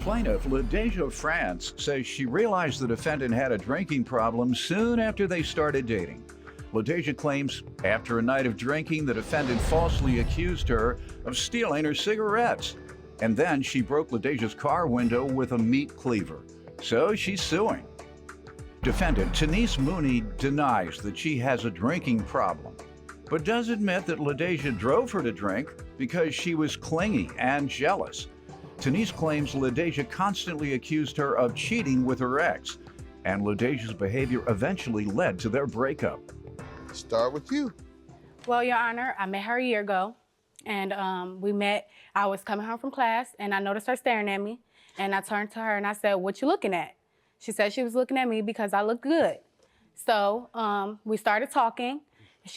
Plaintiff LaDeja France says she realized the defendant had a drinking problem soon after they started dating. LaDeja claims after a night of drinking, the defendant falsely accused her of stealing her cigarettes. And then she broke LaDeja's car window with a meat cleaver. So she's suing. Defendant Denise Mooney denies that she has a drinking problem, but does admit that LaDeja drove her to drink because she was clingy and jealous. Denise claims LaDeja constantly accused her of cheating with her ex, and LaDeja's behavior eventually led to their breakup. Start with you. Well, Your Honor, I met her a year ago, and we met. I was coming home from class, and I noticed her staring at me, and I turned to her and I said, "What you looking at?" She said she was looking at me because I looked good. So we started talking.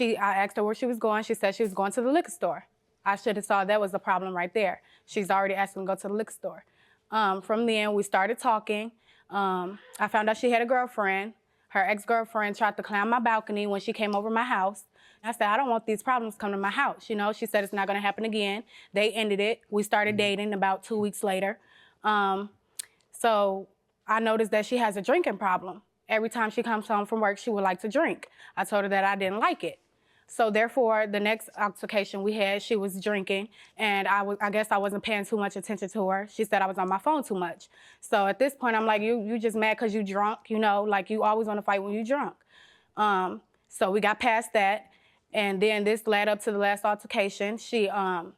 I asked her where she was going. She said she was going to the liquor store. I should have saw that was the problem right there. She's already asking to go to the liquor store. From then, we started talking. I found out she had a girlfriend. Her ex-girlfriend tried to climb my balcony when she came over my house. I said, I don't want these problems coming to my house. You know, she said it's not gonna happen again. They ended it. We started dating about 2 weeks later. So I noticed that she has a drinking problem. Every time she comes home from work, she would like to drink. I told her that I didn't like it. So therefore, the next altercation we had, she was drinking, and I guess I wasn't paying too much attention to her. She said I was on my phone too much. So at this point, I'm like, you just mad because you drunk, you know, like you always want to fight when you drunk. So we got past that, and then this led up to the last altercation.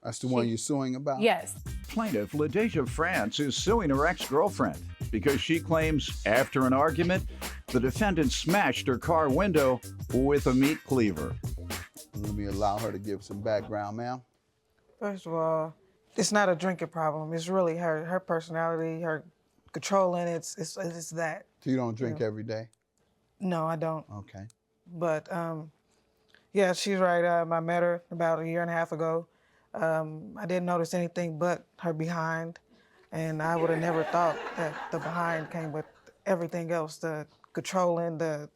That's the one you're suing about? Yes. Plaintiff LaDeja France is suing her ex-girlfriend because she claims after an argument, the defendant smashed her car window with a meat cleaver. Let me allow her to give some background, ma'am. First of all, it's not a drinking problem. It's really her personality, her controlling. It's that. So you don't drink every day? No, I don't. Okay. But yeah, she's right. I met her about a year and a half ago. I didn't notice anything but her behind, and I would have never thought that the behind came with everything else, the controlling, the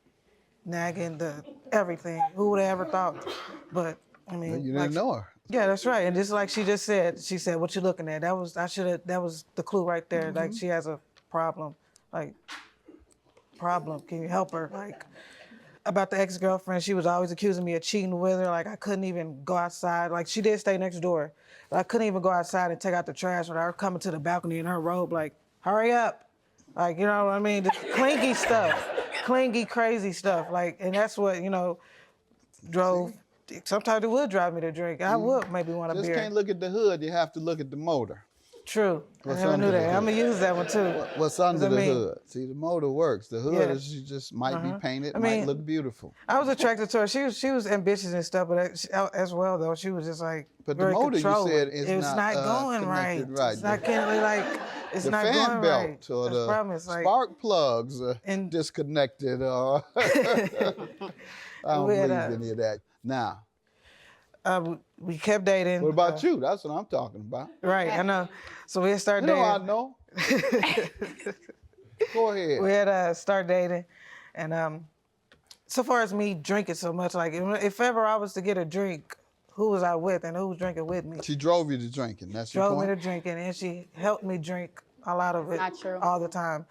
nagging, the everything. Who would have ever thought? But I mean, you didn't know her. Yeah, that's right. And just like she just said, she said, "What you looking at?" That was the clue right there. Mm-hmm. Like she has a problem. Like problem. Can you help her? Like about the ex-girlfriend, she was always accusing me of cheating with her. Like I couldn't even go outside. Like she did stay next door, but I couldn't even go outside and take out the trash without her coming to the balcony in her robe. Like, hurry up. Like, you know what I mean? Just clingy stuff. Clingy, crazy stuff. Like, and that's what, you know, drove. Sometimes it would drive me to drink. I would maybe want a beer. Just can't look at the hood. You have to look at the motor. True. I never knew that. I'm gonna use that one too. What's under the hood? See, the motor works. The hood is just might be painted, might look beautiful. I was attracted to her. She was ambitious and stuff, but as well though, she was just like but the very motor controlling. You said is not going right. It's not getting like it's the not fan going belt right. or the spark plugs and disconnected. I don't believe any of that. Now. We kept dating. What about you? That's what I'm talking about. Right, I know. So we had started dating. I know. Go ahead. We had started dating, and so far as me drinking so much, like if ever I was to get a drink, who was I with and who was drinking with me? She drove you to drinking. That's your point? Drove me to drinking, and she helped me drink a lot of it. Not true. All the time.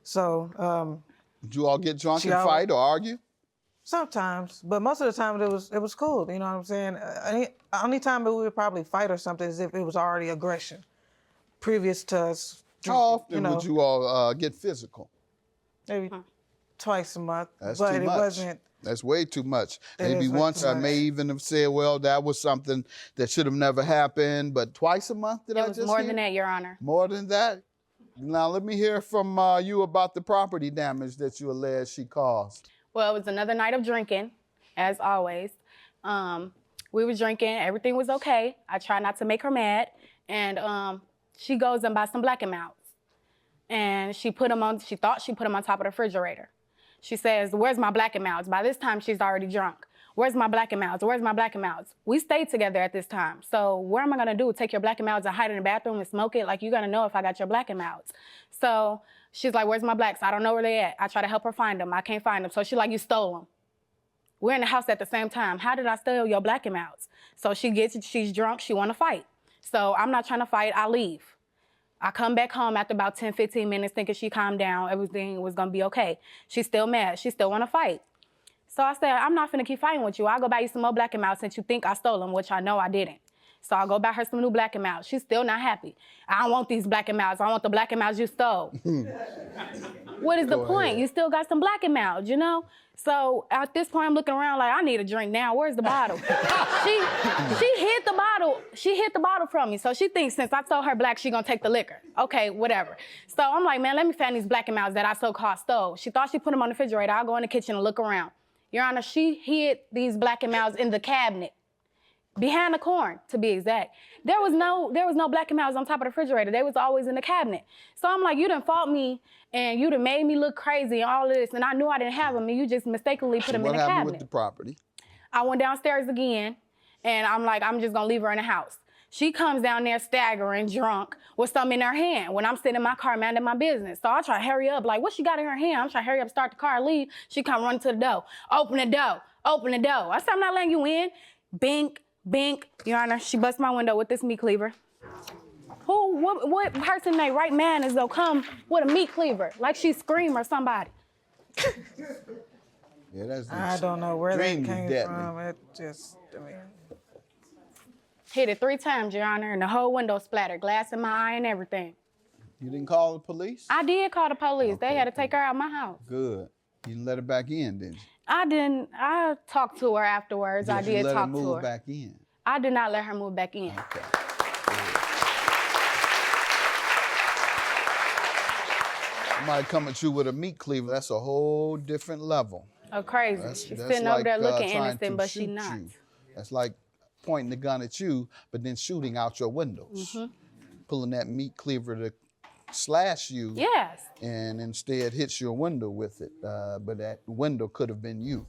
So. Did you all get drunk and fight or argue? Sometimes, but most of the time it was cool. You know what I'm saying? Only time that we would probably fight or something is if it was already aggression, previous to us. How often would you all get physical? Maybe twice a month. That's but too it much. wasn't. That's way too much. Maybe once I may even have said, well, that was something that should have never happened. But twice a month, did I just It was more hear? than that, Your Honor. More than that? Now let me hear from you about the property damage that you allege she caused. Well, it was another night of drinking, as always. We were drinking, everything was okay. I tried not to make her mad, and she goes and buys some Black & Milds. And she thought she put them on top of the refrigerator. She says, "Where's my Black & Milds?" By this time, she's already drunk. "Where's my Black & Milds? Where's my Black & Milds?" We stayed together at this time. So what am I gonna do? Take your Black & Milds and hide in the bathroom and smoke it? Like, you're gonna know if I got your Black & Milds. So she's like, "Where's my Blacks?" I don't know where they at. I try to help her find them. I can't find them. So she's like, "You stole them." We're in the house at the same time. "How did I steal your Black & Milds?" So she's drunk, she wanna fight. So I'm not trying to fight, I leave. I come back home after about 10, 15 minutes thinking she calmed down, everything was gonna be okay. She's still mad, she still wanna fight. So I said, I'm not finna keep fighting with you. I'll go buy you some more Black & Milds since you think I stole them, which I know I didn't. So I'll go buy her some new Black & Milds. She's still not happy. I don't want these Black & Milds. I want the Black & Milds you stole. What is the point? You still got some Black & Milds, you know? So at this point, I'm looking around like, I need a drink now. Where's the bottle? she hid the bottle. She hid the bottle from me. So she thinks since I told her black, she gonna take the liquor. Okay, whatever. So I'm like, man, let me find these Black & Milds that I so-called stole. She thought she put them on the refrigerator. I'll go in the kitchen and look around. Your Honor, she hid these Black & Milds in the cabinet. Behind the corn, to be exact. There was no Black & Milds on top of the refrigerator. They was always in the cabinet. So I'm like, you done fought me and you done made me look crazy and all of this, and I knew I didn't have them, and you just mistakenly put them in the cabinet. What happened with the property? I went downstairs again, and I'm like, I'm just gonna leave her in the house. She comes down there staggering, drunk, with something in her hand when I'm sitting in my car minding my business. So I try to hurry up, like, what she got in her hand? I'm trying to hurry up, start the car, leave. She come running to the door. Open the door, open the door. I said, I'm not letting you in. Bink, bink. Your Honor, she bust my window with this meat cleaver. What person in their right mind is gonna come with a meat cleaver? Like she Scream or somebody. Yeah, that's I don't know where that came deadly. from. It just, I mean. Hit it 3 times, Your Honor, and the whole window splattered, glass in my eye and everything. You didn't call the police? I did call the police. Okay, They had to take her out of my house. Good. You didn't let her back in, did you? I didn't. I talked to her afterwards. I did you let talk her move to her. back in? I did not let her move back in. Okay. Somebody come at you with a meat cleaver, that's a whole different level. Oh, crazy. She's sitting over there looking innocent, but she not. That's like pointing the gun at you, but then shooting out your windows. Pulling that meat cleaver to slash you. Yes. And instead hits your window with it, but that window could have been you.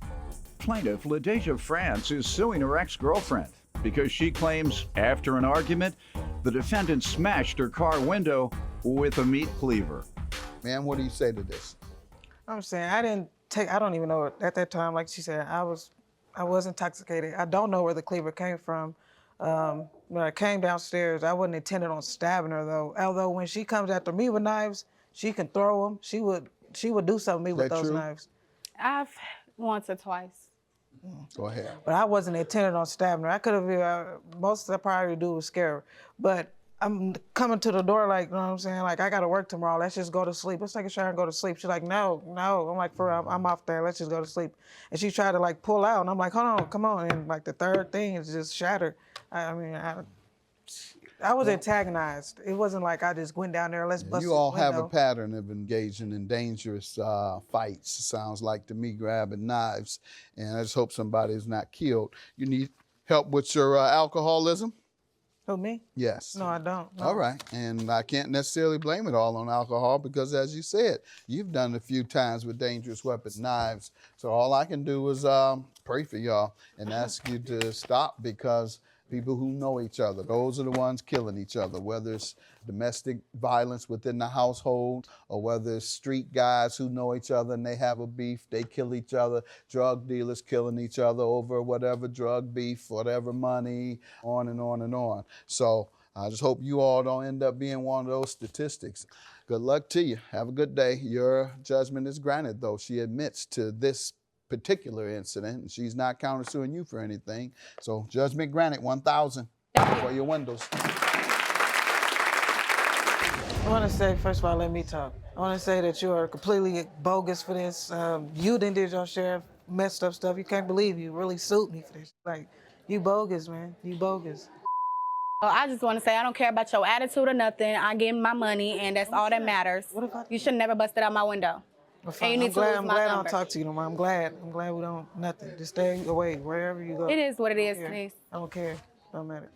Plaintiff LaDeja France is suing her ex-girlfriend because she claims after an argument, the defendant smashed her car window with a meat cleaver. Man, what do you say to this? I'm saying I don't even know at that time, like she said, I was intoxicated. I don't know where the cleaver came from. When I came downstairs, I wasn't intended on stabbing her though. Although when she comes after me with knives, she can throw them. She would do something to me with those knives. I've once or twice. Go ahead. But I wasn't intended on stabbing her. I could have, most I probably do was scare her. But I'm coming to the door like, you know what I'm saying? Like, I got to work tomorrow. Let's just go to sleep. Let's take a shower and go to sleep. She's like, no. I'm like, for real, I'm off there. Let's just go to sleep. And she tried to like pull out. And I'm like, hold on, come on. And like the third thing is just shattered. I was antagonized. It wasn't like I just went down there, let's bust You all the window. have a pattern of engaging in dangerous fights, sounds like to me, grabbing knives. And I just hope somebody's not killed. You need help with your alcoholism? Who, me? Yes. No, I don't. No. All right. And I can't necessarily blame it all on alcohol because, as you said, you've done it a few times with dangerous weapons, knives. So all I can do is pray for y'all and ask you to stop because people who know each other, those are the ones killing each other, whether it's domestic violence within the household or whether it's street guys who know each other and they have a beef, they kill each other, drug dealers killing each other over whatever drug beef, whatever money, on and on and on. So I just hope you all don't end up being one of those statistics. Good luck to you. Have a good day. Your judgment is granted, though. She admits to this particular incident, and she's not countersuing you for anything. So judgment granted, 1,000 for your windows. I want to say, first of all, let me talk. I want to say that you are completely bogus for this. You done did your share of messed up stuff. You can't believe you really sued me for this. Like, you bogus, man. You bogus. I just want to say I don't care about your attitude or nothing. I give my money, and that's all that matters. You should never bust it out my window. Well, and you need I'm glad I number. don't talk to you no more. I'm glad we don't, nothing. Just stay away, wherever you go. It is what it is, please. I don't care. Don't matter.